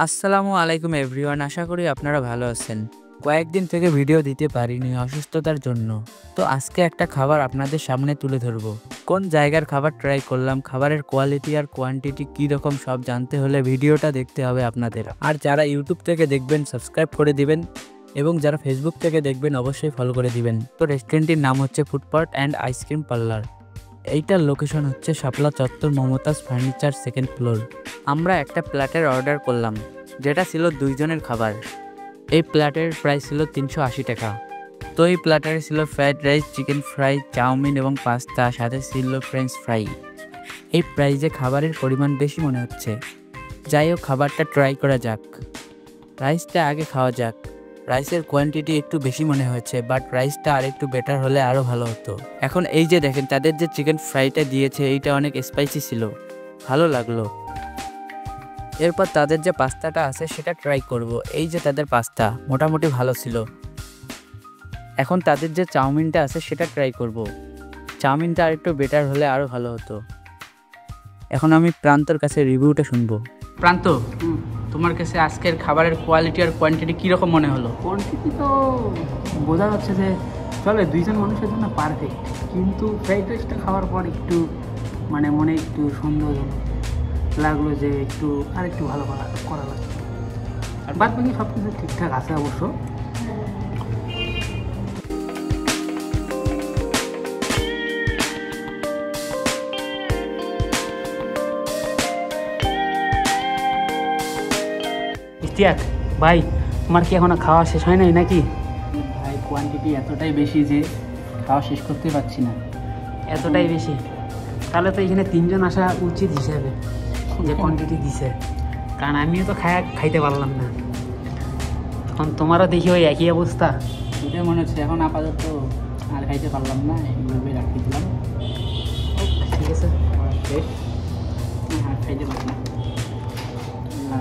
আসসালামু আলাইকুম এভরিওয়ান, আশা করি আপনারা ভালো আছেন। কয়েকদিন থেকে ভিডিও দিতে পারিনি অসুস্থতার জন্য। তো আজকে একটা খাবার আপনাদের সামনে তুলে ধরবো। কোন জায়গার খাবার ট্রাই করলাম, খাবারের কোয়ালিটি আর কোয়ান্টিটি কী রকম সব জানতে হলে ভিডিওটা দেখতে হবে আপনাদের। আর যারা ইউটিউব থেকে দেখবেন সাবস্ক্রাইব করে দিবেন এবং যারা ফেসবুক থেকে দেখবেন অবশ্যই ফলো করে দিবেন। তো রেস্টুরেন্টটির নাম হচ্ছে ফুডপট অ্যান্ড আইসক্রিম পার্লার। এইটার লোকেশন হচ্ছে শাপলা চত্বর, মমতাজ ফার্নিচার, সেকেন্ড ফ্লোর। আমরা একটা প্ল্যাটের অর্ডার করলাম, যেটা ছিল 2 জনের খাবার। এই প্ল্যাটের প্রাইস ছিল 380 টাকা। তো এই প্ল্যাটারে ছিল fried rice, chicken fry, chowmein এবং পাস্তা, সাথে ছিল ফ্রেঞ্চ ফ্রাই। এই প্রাইসে খাবারের পরিমাণ বেশি মনে হচ্ছে। যাই হোক, খাবারটা ট্রাই করা যাক। রাইসটা আগে খাওয়া যাক। রাইসের কোয়ান্টিটি একটু বেশি মনে হয়েছে, বাট রাইসটা আর একটু বেটার হলে আরও ভালো হতো। এখন এই যে দেখেন, তাদের যে চিকেন ফ্রাইটা দিয়েছে এইটা অনেক স্পাইসি ছিল, ভালো লাগলো। এরপর তাদের যে পাস্তাটা আছে সেটা ট্রাই করব। এই যে তাদের পাস্তা মোটামুটি ভালো ছিল। এখন তাদের যে চাউমিনটা আছে সেটা ট্রাই করব। চাউমিনটা আর একটু বেটার হলে আরও ভালো হতো। এখন আমি প্রান্তর কাছে রিভিউটা শুনবো। প্রান্ত, তোমার কাছে আজকের খাবারের কোয়ালিটি আর কোয়ান্টিটি কীরকম মনে হলো? কোয়ান্টিটি তো বোঝা যাচ্ছে যে চলে 2 জন মানুষের জন্য পারফেক্ট, কিন্তু ফ্রাইড রাইসটা খাওয়ার পর একটু মনে একটু সন্দেহজনক লাগলো যে আর একটু ভালো করা লাগবে। আর বাদ বাকি সব কিছু ঠিকঠাক আছে অবশ্য। ইশতিয়াক ভাই, তোমার কি এখনো খাওয়া শেষ হয় নাই নাকি? ভাই, কোয়ান্টিটি এতটাই বেশি যে খাওয়া শেষ করতে পারছি না। এতটাই বেশি? তাহলে তো এখানে 3 জন আসা উচিত হিসাবে, যে কোয়ান্টিটি দিছে। কারণ আমিও তো খাইতে পারলাম না। এখন তোমারও দেখি ওই একই অবস্থা। এটাই মনে হচ্ছে। এখন আপাতত আর খাইতে পারলাম না, এইভাবে রাখি দিলাম। ঠিক আছে, শেষ। আর খাইতে পারলাম না।